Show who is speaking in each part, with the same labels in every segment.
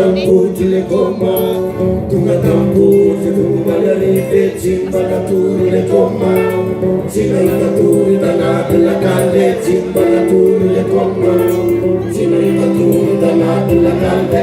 Speaker 1: tampoty le koma tonga tampoty tonga malarive tsy mbanatory le koma tsy nahita tory tanaty lakale tsy mbanatory le koma tsy nahita tory tanaty lakale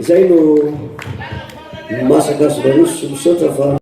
Speaker 1: zay no masaka azo maroso misaotra fa